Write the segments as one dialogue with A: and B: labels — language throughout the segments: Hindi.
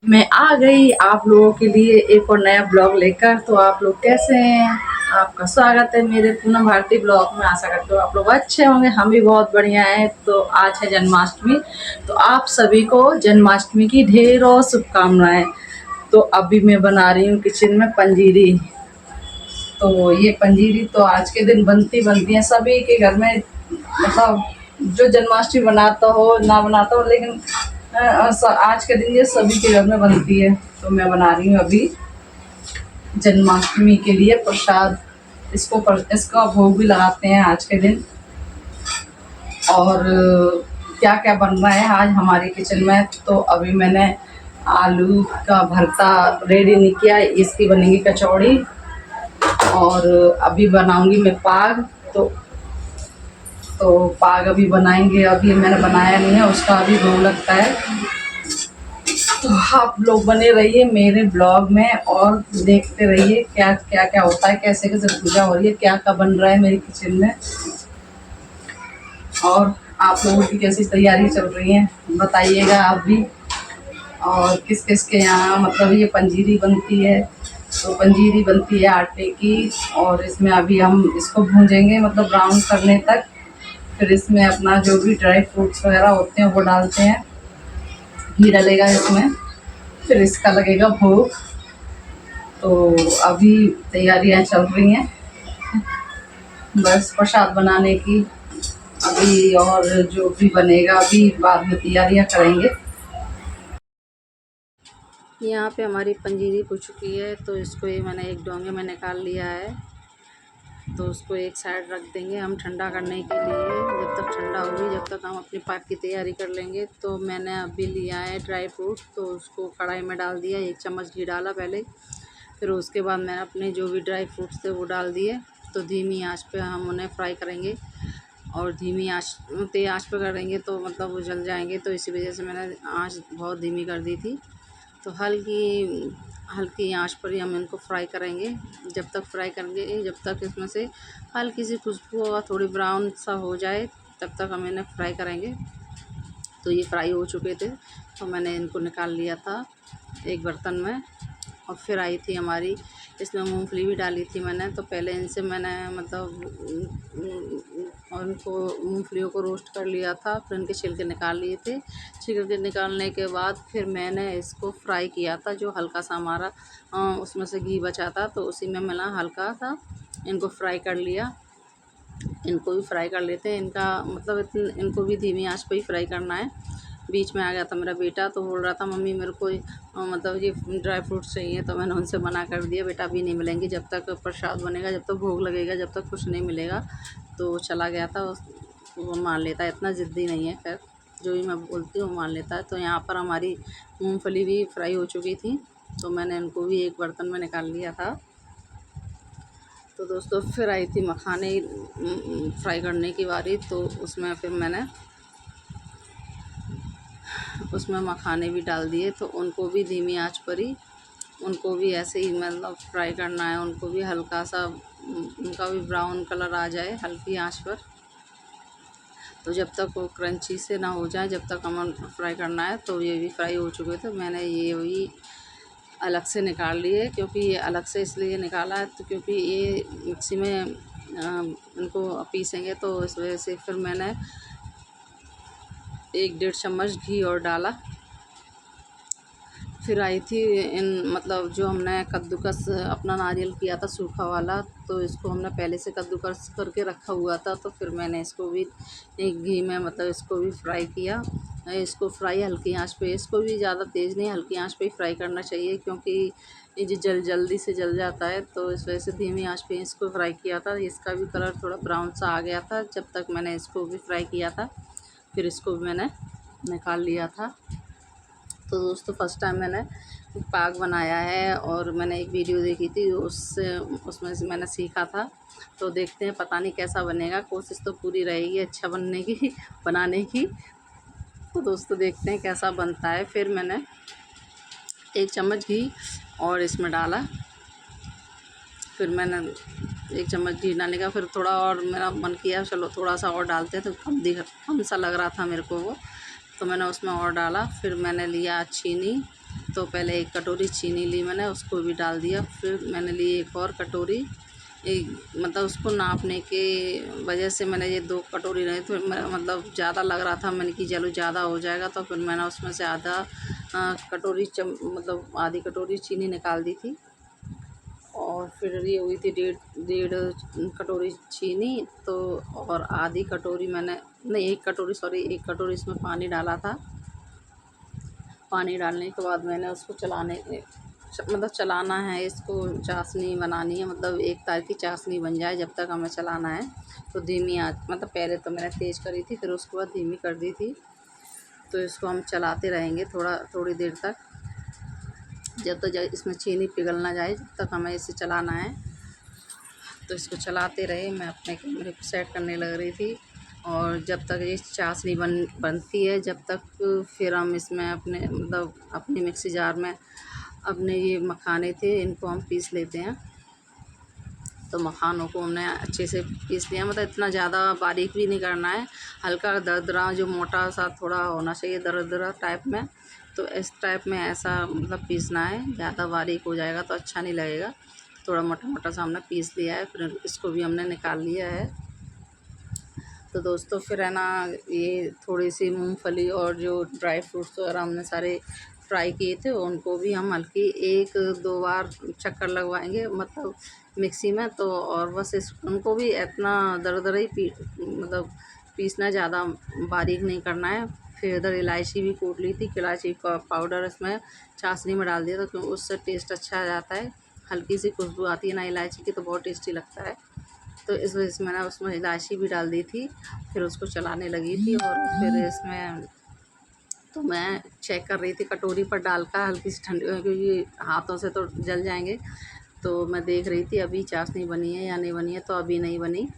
A: मैं आ गई आप लोगों के लिए एक और नया ब्लॉग लेकर। तो आप लोग कैसे हैं? आपका स्वागत है मेरे पूनम भारती ब्लॉग में। आशा करते हो आप लोग अच्छे होंगे, हम भी बहुत बढ़िया हैं। तो आज है जन्माष्टमी, तो आप सभी को जन्माष्टमी की ढेरों शुभकामनाएं। तो अभी मैं बना रही हूँ किचन में पंजीरी। तो ये पंजीरी तो आज के दिन बनती है सभी के घर में, मतलब जो जन्माष्टमी बनाता हो ना बनाता हो, लेकिन आज के दिन ये सभी के घर में बनती है। तो मैं बना रही हूँ अभी जन्माष्टमी के लिए प्रसाद। इसका भोग भी लगाते हैं आज के दिन। और क्या क्या बन रहा है आज हमारे किचन में, तो अभी मैंने आलू का भरता रेडी नहीं किया, इसकी बनेगी कचौड़ी। और अभी बनाऊंगी मैं पाग। तो पाग अभी बनाएंगे, अभी मैंने बनाया नहीं है, उसका अभी भोग लगता है। तो आप लोग बने रहिए मेरे ब्लॉग में और देखते रहिए क्या क्या क्या होता है, कैसे कैसे पूजा हो रही है, क्या क्या बन रहा है मेरी किचन में। और आप लोगों की कैसी तैयारी चल रही है बताइएगा आप भी। और किस किस के यहाँ मतलब ये पंजीरी बनती है। तो पंजीरी बनती है आटे की, और इसमें अभी हम इसको भूंजेंगे मतलब ब्राउन करने तक। फिर इसमें अपना जो भी ड्राई फ्रूट्स वगैरह होते हैं वो डालते हैं, घी डलेगा इसमें, फिर इसका लगेगा भोग। तो अभी तैयारियां चल रही हैं बस प्रसाद बनाने की अभी, और जो भी बनेगा अभी बाद में तैयारियां करेंगे। यहाँ पे हमारी पंजीरी हो चुकी है, तो इसको ये मैंने एक डोंगे में निकाल लिया है। तो उसको एक साइड रख देंगे हम ठंडा करने के लिए। जब तक ठंडा होगी जब तक हम अपने पाक की तैयारी कर लेंगे। तो मैंने अभी लिया है ड्राई फ्रूट, तो उसको कढ़ाई में डाल दिया, 1 चम्मच घी डाला पहले। फिर उसके बाद मैंने अपने जो भी ड्राई फ्रूट्स थे वो डाल दिए। तो धीमी आंच पे हम उन्हें फ्राई करेंगे, और धीमी आंच तेज आंच पे करेंगे तो मतलब वो जल जाएंगे। तो इसी वजह से मैंने आंच बहुत धीमी कर दी थी। तो हल्की हल्की आंच पर ही हम इनको फ्राई करेंगे। जब तक फ्राई करेंगे, जब तक इसमें से हल्की सी खुशबू और थोड़ी ब्राउन सा हो जाए, तब तक हम इन्हें फ्राई करेंगे। तो ये फ्राई हो चुके थे, तो मैंने इनको निकाल लिया था एक बर्तन में। और फिर आई थी हमारी, इसमें मूंगफली भी डाली थी मैंने। तो पहले इनसे मैंने और इनको मूंगफलियों को रोस्ट कर लिया था, फिर इनके छिलके निकाल लिए थे। छिलके निकालने के बाद फिर मैंने इसको फ्राई किया था, जो हल्का सा हमारा उसमें से घी बचा था, तो उसी में मैंने हल्का सा इनको फ्राई कर लिया। इनको भी फ्राई कर लेते हैं, इनका मतलब इनको भी धीमी आंच पे ही फ्राई करना है। बीच में आ गया था मेरा बेटा, तो बोल रहा था मम्मी मेरे को मतलब ये ड्राई फ्रूट्स चाहिए। तो मैंने उनसे मना कर दिया, बेटा अभी नहीं मिलेंगे, जब तक प्रसाद बनेगा, जब तक भोग लगेगा, जब तक कुछ नहीं मिलेगा। तो वो चला गया था। वो मान लेता है, इतना ज़िद्दी नहीं है। खैर जो भी मैं बोलती हूँ वो मान लेता है। तो यहाँ पर हमारी मूँगफली भी फ्राई हो चुकी थी, तो मैंने इनको भी एक बर्तन में निकाल लिया था। तो दोस्तों फिर आई थी मखाने फ्राई करने की बारी। तो उसमें मखाने भी डाल दिए। तो उनको भी धीमी आंच पर ही, उनको भी ऐसे ही मतलब फ्राई करना है। उनको भी हल्का सा उनका भी ब्राउन कलर आ जाए हल्की आंच पर। तो जब तक वो क्रंची से ना हो जाए, जब तक हमें फ्राई करना है। तो ये भी फ्राई हो चुके थे, मैंने ये भी अलग से निकाल लिए। क्योंकि ये अलग से इसलिए निकाला है तो क्योंकि ये मिक्सी में इनको पीसेंगे, तो इस वजह से फिर मैंने 1 डेढ़ चम्मच घी और डाला। फिर आई थी इन मतलब जो हमने कद्दूकस अपना नारियल किया था सूखा वाला, तो इसको हमने पहले से कद्दूकस करके रखा हुआ था। तो फिर मैंने इसको भी एक घी में मतलब इसको भी फ्राई किया। इसको फ्राई हल्की आंच पे, इसको भी ज़्यादा तेज़ नहीं, हल्की आंच पे ही फ्राई करना चाहिए, क्योंकि ये जो जल्दी से जल जाता है। तो इस वजह से धीमी आंच पे इसको फ्राई किया था। इसका भी कलर थोड़ा ब्राउन सा आ गया था जब तक मैंने इसको भी फ्राई किया था। फिर इसको भी मैंने निकाल लिया था। तो दोस्तों फर्स्ट टाइम मैंने पाग बनाया है, और मैंने एक वीडियो देखी थी, उसमें से मैंने सीखा था। तो देखते हैं, पता नहीं कैसा बनेगा, कोशिश तो पूरी रहेगी अच्छा बनने की बनाने की। तो दोस्तों देखते हैं कैसा बनता है। फिर मैंने 1 चम्मच घी और इसमें डाला। फिर मैंने 1 चम्मच घी डालने का फिर थोड़ा और मेरा मन किया चलो थोड़ा सा और डालते हैं, तो कम सा लग रहा था मेरे को वो। तो मैंने उसमें और डाला। फिर मैंने लिया चीनी, तो पहले एक कटोरी चीनी ली मैंने, उसको भी डाल दिया। फिर मैंने ली एक और कटोरी, एक मतलब उसको नापने के वजह से मैंने ये 2 कटोरी रही, तो मतलब ज़्यादा लग रहा था, मैंने कि चलो ज़्यादा हो जाएगा, तो फिर मैंने उसमें से आधा कटोरी मतलब आधी कटोरी चीनी निकाल दी थी। और फिर ये हुई थी डेढ़ डेढ़ कटोरी चीनी। तो और आधी कटोरी मैंने नहीं, 1 कटोरी, सॉरी 1 कटोरी इसमें पानी डाला था। पानी डालने के बाद मैंने उसको मतलब चलाना है, इसको चाशनी बनानी है, मतलब एक तार की चाशनी बन जाए जब तक हमें चलाना है। तो धीमी आँच, मतलब पहले तो मैंने तेज़ करी थी, फिर उसके बाद धीमी कर दी थी। तो इसको हम चलाते रहेंगे थोड़ी देर तक, जब तक इसमें चीनी पिघल ना जाए, जब तक हमें इसे चलाना है। तो इसको चलाते रहे, मैं अपने कैमरे को सेट करने लग रही थी। और जब तक ये चाशनी बनती है, जब तक फिर हम इसमें अपने मिक्सी जार में अपने ये मखाने थे, इनको हम पीस लेते हैं। तो मखानों को हमने अच्छे से पीस लिया, मतलब इतना ज़्यादा बारीक भी नहीं करना है, हल्का दरदरा, जो मोटा सा थोड़ा होना चाहिए दरदरा टाइप में। तो इस टाइप में ऐसा मतलब पीसना है, ज़्यादा बारीक हो जाएगा तो अच्छा नहीं लगेगा। थोड़ा मोटा मोटा सा हमने पीस लिया है, फिर इसको भी हमने निकाल लिया है। तो दोस्तों फिर है ना, ये थोड़ी सी मूंगफली और जो ड्राई फ्रूट्स वगैरह हमने सारे फ्राई किए थे, उनको भी हम हल्की 1-2 बार चक्कर लगवाएंगे मतलब मिक्सी में। तो और बस उनको भी इतना दरदरा ही मतलब पीसना, ज़्यादा बारीक नहीं करना है। फिर इधर इलायची भी कूट ली थी, इलायची का पाउडर इसमें चाशनी में डाल दिया था, क्योंकि उससे टेस्ट अच्छा आ जाता है, हल्की सी खुशबू आती है ना इलायची की, तो बहुत टेस्टी लगता है। तो इस वजह से मैंने उसमें इलायची भी डाल दी थी, फिर उसको चलाने लगी थी। और फिर इसमें तो मैं चेक कर रही थी कटोरी पर डालकर, हल्की सी ठंडी, क्योंकि हाथों से तो जल जाएंगे। तो मैं देख रही थी अभी चाशनी बनी है या नहीं बनी है, तो अभी नहीं बनी।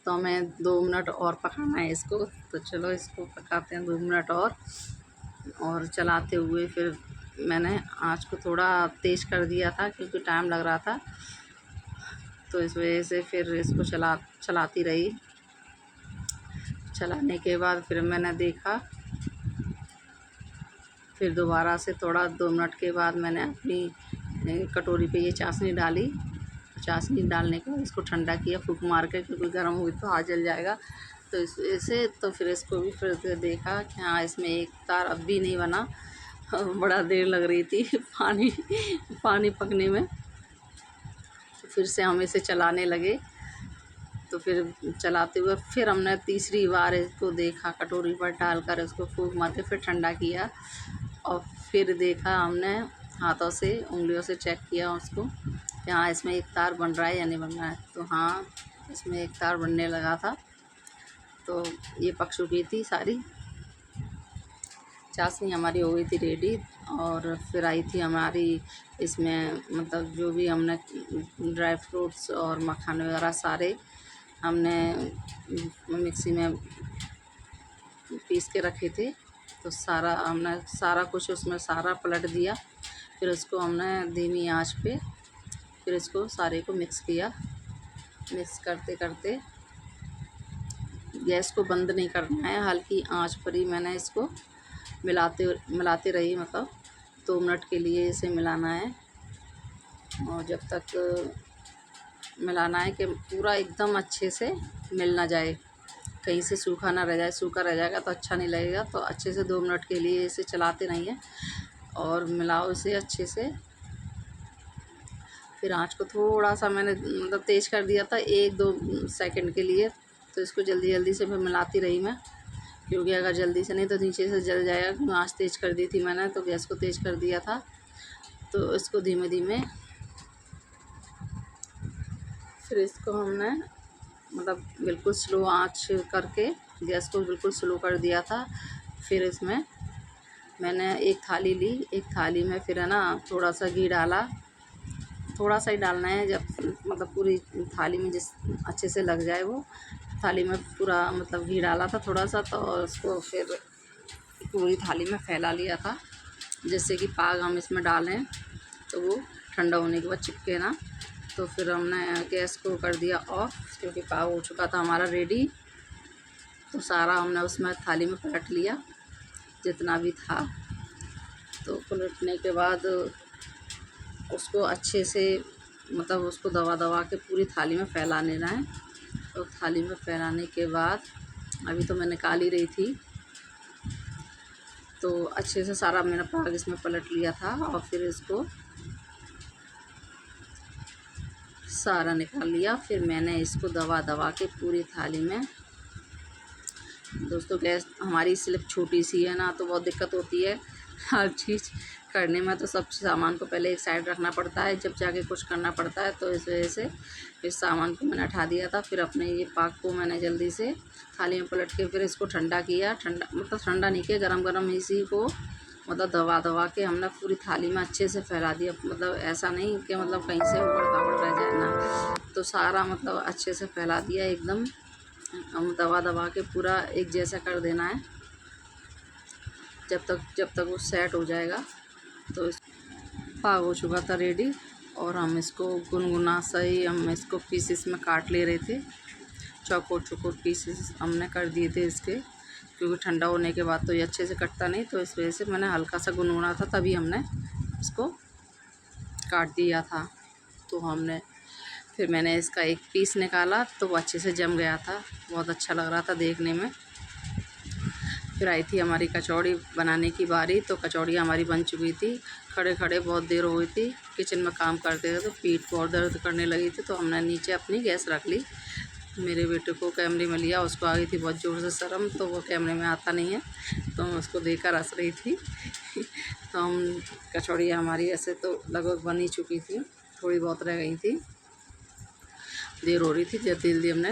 A: तो हमें 2 मिनट और पकाना है इसको। तो चलो इसको पकाते हैं 2 मिनट और चलाते हुए फिर मैंने आँच को थोड़ा तेज़ कर दिया था, क्योंकि टाइम लग रहा था। तो इस वजह से फिर इसको चलाती रही। चलाने के बाद फिर मैंने देखा, फिर दोबारा से थोड़ा 2 मिनट के बाद मैंने अपनी कटोरी पे ये चाशनी डाली। चाशनी डालने के बाद इसको ठंडा किया फूँक मार के, क्योंकि गर्म हुई तो हाथ जल जाएगा। तो इस वजह से तो फिर इसको भी फिर से देखा कि हाँ, इसमें एक तार अब भी नहीं बना। बड़ा देर लग रही थी पानी पकने में। तो फिर से हम इसे चलाने लगे। तो फिर चलाते हुए फिर हमने तीसरी बार इसको देखा, कटोरी पर डालकर इसको फूँक मार के फिर ठंडा किया। और फिर देखा हमने, हाथों से उंगलियों से चेक किया उसको कि हाँ, इसमें एक तार बन रहा है या नहीं बन रहा है। तो हाँ, इसमें एक तार बनने लगा था। तो ये पक चुकी थी सारी चाशनी, हमारी हो गई थी रेडी। और फिर आई थी हमारी इसमें, मतलब जो भी हमने ड्राई फ्रूट्स और मखाने वगैरह सारे हमने मिक्सी में पीस के रखे थे, तो हमने सारा कुछ उसमें पलट दिया। फिर उसको हमने धीमी आंच पे फिर इसको सारे को मिक्स किया। मिक्स करते करते गैस को बंद नहीं करना है, हल्की आंच पर ही मैंने इसको मिलाते रही, मतलब 2 मिनट के लिए इसे मिलाना है। और जब तक मिलाना है कि पूरा एकदम अच्छे से मिल ना जाए, कहीं से सूखा ना रह जाए। सूखा रह जाएगा तो अच्छा नहीं लगेगा। तो अच्छे से 2 मिनट के लिए इसे चलाते रहिए और मिलाओ इसे अच्छे से। फिर आँच को थोड़ा सा मैंने मतलब तेज़ कर दिया था 1-2 सेकंड के लिए। तो इसको जल्दी जल्दी से फिर मिलाती रही मैं, क्योंकि अगर जल्दी से नहीं तो नीचे से जल जाएगा, क्योंकि आँच तेज़ कर दी थी मैंने, तो गैस को तेज़ कर दिया था। तो इसको धीमे धीमे फिर इसको हमने मतलब बिल्कुल स्लो आंच करके गैस को बिल्कुल स्लो कर दिया था। फिर इसमें मैंने एक थाली ली, एक थाली में फिर है ना थोड़ा सा घी डाला। थोड़ा सा ही डालना है, जब मतलब पूरी थाली में जिस अच्छे से लग जाए वो। थाली में पूरा मतलब घी डाला था थोड़ा सा, तो उसको फिर पूरी थाली में फैला लिया था, जिससे कि पाग हम इसमें डालें तो वो ठंडा होने के बाद चिपके ना। तो फिर हमने गैस को कर दिया ऑफ, क्योंकि पाव हो चुका था हमारा रेडी। तो सारा हमने उसमें थाली में पलट लिया जितना भी था। तो पलटने के बाद उसको अच्छे से मतलब उसको दबा दबा के पूरी थाली में फैला लेना है। तो थाली में फैलाने के बाद अभी तो मैं निकाल ही रही थी, तो अच्छे से सारा मैंने पाग इसमें पलट लिया था और फिर इसको सारा निकाल लिया। फिर मैंने इसको दबा दबा के पूरी थाली में, दोस्तों गैस हमारी स्लिप छोटी सी है ना, तो बहुत दिक्कत होती है हर चीज़ करने में। तो सब सामान को पहले एक साइड रखना पड़ता है, जब जाके कुछ करना पड़ता है। तो इस वजह से इस सामान को मैंने हटा दिया था। फिर अपने ये पाक को मैंने जल्दी से थाली में पलट के फिर इसको ठंडा किया। ठंडा मतलब ठंडा नहीं किया, गरम गरम इसी को मतलब दबा दबा के हमने पूरी थाली में अच्छे से फैला दिया। मतलब ऐसा नहीं कि मतलब कहीं से उबड़ खाबड़ रह जाए ना, तो सारा मतलब अच्छे से फैला दिया एकदम। हम दबा दबा के पूरा एक जैसा कर देना है जब तक वो सेट हो जाएगा। तो पाग हो चुका था रेडी, और हम इसको गुनगुना सही हम इसको पीसेस में काट ले रहे थे। चौकोर चौकोर पीसेस हमने कर दिए थे इसके, क्योंकि ठंडा होने के बाद तो ये अच्छे से कटता नहीं, तो इस वजह से मैंने हल्का सा गुनगुना था तभी हमने इसको काट दिया था। तो फिर मैंने इसका एक पीस निकाला तो वो अच्छे से जम गया था, बहुत अच्छा लग रहा था देखने में। फिर आई थी हमारी कचौड़ी बनाने की बारी, तो कचौड़ी हमारी बन चुकी थी। खड़े खड़े बहुत देर हो गई थी, किचन में काम करते थे तो पीठ बहुत दर्द करने लगी थी, तो हमने नीचे अपनी गैस रख ली। मेरे बेटे को कैमरे में लिया, उसको आ गई थी बहुत ज़ोर से शर्म, तो वो कैमरे में आता नहीं है, तो मैं उसको देखकर हंस रही थी। तो हम कचौड़ी हमारी ऐसे तो लगभग बन ही चुकी थी, थोड़ी बहुत रह गई थी, देर हो रही थी। जल्दी जल्दी हमने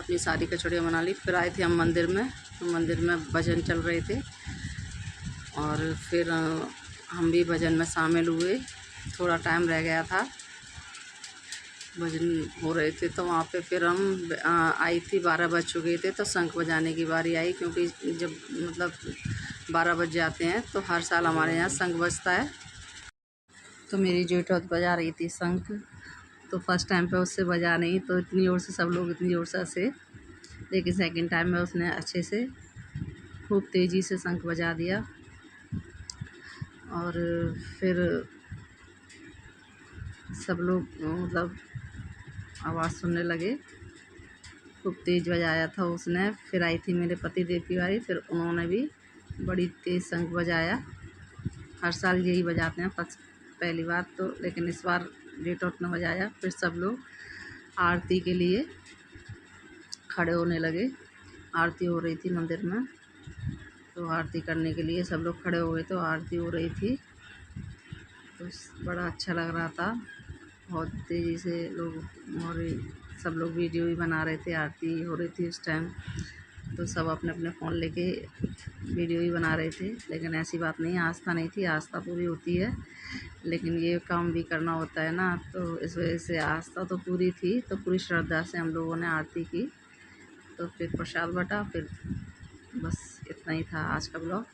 A: अपनी सारी कचौड़ियाँ बना ली। फिर आए थे हम मंदिर में, तो मंदिर में भजन चल रहे थे, और फिर हम भी भजन में शामिल हुए। थोड़ा टाइम रह गया था, भजन हो रहे थे, तो वहाँ पे फिर हम आई थी 12 बज चुके थे, तो शंख बजाने की बारी आई। क्योंकि जब मतलब 12 बज जाते हैं तो हर साल हमारे यहाँ शंख बजता है। तो मेरी जेठौत बजा रही थी शंख, तो फर्स्ट टाइम पे उससे बजा नहीं, तो इतनी ज़ोर से सब लोग इतनी ज़ोर से हंसे। लेकिन सेकंड टाइम में उसने अच्छे से खूब तेज़ी से शंख बजा दिया, और फिर सब लोग मतलब आवाज़ सुनने लगे, खूब तेज़ बजाया था उसने। फिर आई थी मेरे पति देव की बारी, फिर उन्होंने भी बड़ी तेज़ शंख बजाया। हर साल यही बजाते हैं, पहली बार तो, लेकिन इस बार जेठौत ने बजाया। फिर सब लोग आरती के लिए खड़े होने लगे। आरती हो रही थी मंदिर में, तो आरती करने के लिए सब लोग खड़े हो गए, तो आरती हो रही थी, तो बड़ा अच्छा लग रहा था। बहुत तेज़ी से लोग, और सब लोग वीडियो भी बना रहे थे, आरती हो रही थी उस टाइम, तो सब अपने अपने फ़ोन लेके वीडियो ही बना रहे थे। लेकिन ऐसी बात नहीं, आस्था नहीं थी, आस्था पूरी होती है, लेकिन ये काम भी करना होता है ना, तो इस वजह से आस्था तो पूरी थी। तो पूरी श्रद्धा से हम लोगों ने आरती की, तो फिर प्रसाद बँटा। फिर बस इतना ही था आज का ब्लॉग।